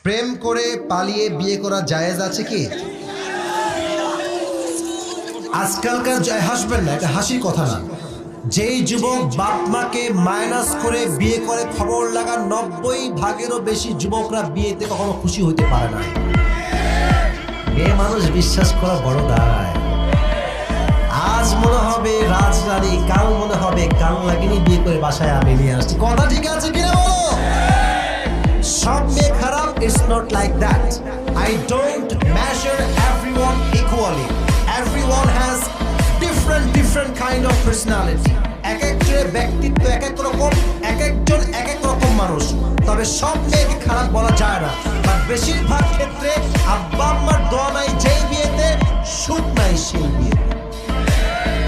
প্রেম করে পালিয়ে বিয়ে করা জায়েজ আছে কি? আজকালকার হাসবেন না, এটা হাসির কথা না। যেই যুবক বাপ মাকে মাইনাস করে বিয়ে করে, খবর লাগা 90 ভাগেরও বেশি যুবকরা বিয়েতে কখনো খুশি হতে পারে না। মেয়ে মানুষ বিশ্বাস করা বড় দায়। আজ মনে হবে রাজরানী, কাল মনে হবে কাল লাগিনি বিয়ে করে বাসায় আমি নিয়ে আসছি। কথা ঠিক আছে কিনা বলো? সব মেয়ে খারাপ, it's not like that. I don't measure everyone equally. Everyone has different kind of personality. এক একজনের ব্যক্তিত্ব এক এক রকম, এক একজন এক এক রকম মানুষ। তবে সব মেয়েকে খারাপ বলা যায় না, বাট বেশিরভাগ ক্ষেত্রে আব্বা আম্মার দোয়া নাই যেই বিয়েতে, সুখ নাই সেই বিয়েতে।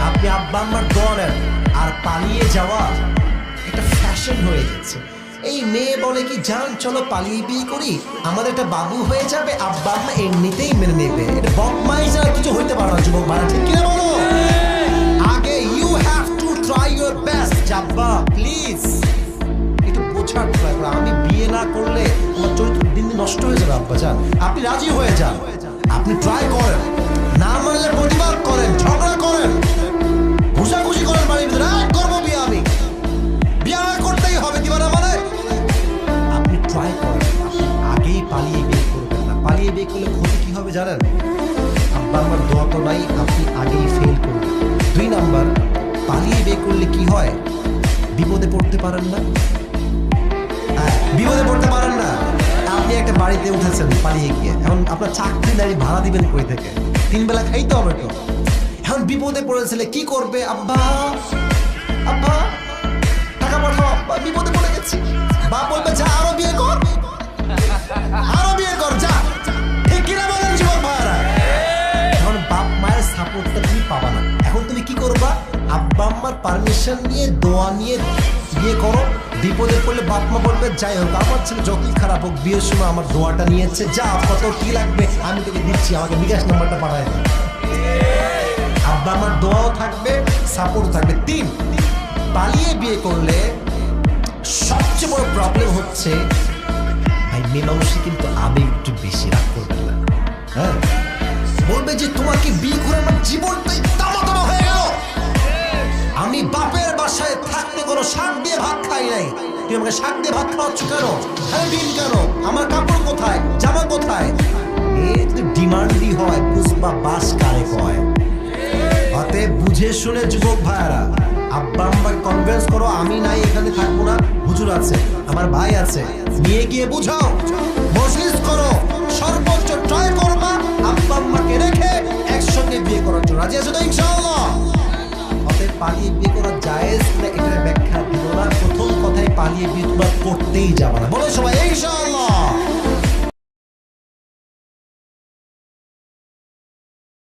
আপনি আব্বা আম্মার দোয়া নেন, আর পালিয়ে যাওয়া একটা ফ্যাশন হয়ে গেছে। এই মেয়ে বলে কি, জান চলো পালিয়ে বিয়ে করি, আমাদের একটা বাবু হয়ে যাবে, আব্বা আম্মা এমনিতেই মেনে নেবে। এটা বকমাই ছাড়া কিছু হইতে পারে না যুবক ভাড়া, ঠিক কিনা বলো? আগে you have to try your best. আব্বা প্লিজ একটু বোঝার ট্রাই করো, আমি বিয়ে না করলে আমার চরিত্র দিন দিন নষ্ট হয়ে যাবে। আব্বা যান, আপনি রাজি হয়ে যান, আপনি ট্রাই করেন, না মানলে প্রতিবাদ করেন, ঝগড়া করেন, ঘুষাঘুষি করেন বাড়ির ভিতরে, করবো বিয়ে, আমি বিয়ে করতেই হবে, দিবা না মানে? আপনি ট্রাই করেন, আপনি আগেই পালিয়ে বিয়ে করবেন না। পালিয়ে বিয়ে করলে ক্ষতি কি হবে জানেন? আব্বা আমার দোয়া তো নাই, আপনি আগেই ফেল করবেন। 2 নাম্বার, পালিয়ে বিয়ে করলে কি হয়? বিপদে পড়তে পারেন না। হ্যাঁ, বিপদে পড়তে পারেন না। আপনি একটা বাড়িতে উঠেছেন পালিয়ে গিয়ে, এখন আপনার চাকরি দাঁড়ি ভাড়া দিবেন কই থেকে? 3 বেলা খাইতে হবে তো। এখন বিপদে পড়েছিলে কি করবে? আব্বা আব্বা টাকা পাঠাও, আব্বা বিপদে পড়ে গেছি। বাপ বলবে যা আরো বিয়ে কর, আরো বিয়ে কর, যা। ঠিক কিনা বলেন যুবক ভাইরা? এখন বাপ মায়ের সাপোর্টটা তুমি পাবা না। এখন তুমি কি করবা? আব্বা আম্মার পারমিশন নিয়ে, দোয়া নিয়ে বিয়ে করো। বিপদে পড়লে বাপ মা বলবে যাই হোক, আমার ছেলে যতই খারাপ হোক বিয়ের সময় আমার দোয়াটা নিয়েছে, যা কত কি লাগবে আমি তোকে দিচ্ছি, আমাকে বিকাশ নাম্বারটা পাঠায় দে। আব্বা আমার দোয়াও থাকবে, সাপোর্ট থাকবে। 3, পালিয়ে বিয়ে করলে সবচেয়ে বড় প্রবলেম হচ্ছে, ভাই মেয়ে মানুষই কিন্তু আবেগ একটু বেশি, রাগ করবে না। হ্যাঁ, বলবে যে তোমাকে বিয়ে করে আমার জীবনটাই তামা তামা হয়ে গেল। আমি বাপের বাসায় থাকতে কোনো শাক দিয়ে ভাত খাই নাই, তুই আমাকে শাক দিয়ে ভাত খাওয়াচ্ছ কেন? হ্যাঁ ডিম কেন? আমার কাপড় কোথায়, জামা কোথায়? এ যদি ডিমান্ডই হয়, পুষ্পা বাস কারে কয়। অতএব বুঝে শুনে যুবক ভাইয়ারা, আব্বা আম্মাকে কনভিন্স করো, আমি নাই এখানে থাকবো না, হুজুর আছে, আমার ভাই আছে, নিয়ে গিয়ে বুঝাও, মজলিস করো, সর্বোচ্চ ট্রাই করবা আব্বা আম্মাকে রেখে একসঙ্গে বিয়ে করার জন্য। রাজি আছো তো ইনশাআল্লাহ? অতএব পালিয়ে বিয়ে করা জায়েজ না, এটার ব্যাখ্যা দিব না। প্রথম কথায় পালিয়ে বিয়ে তোমরা করতেই যাবে না, বলো সবাই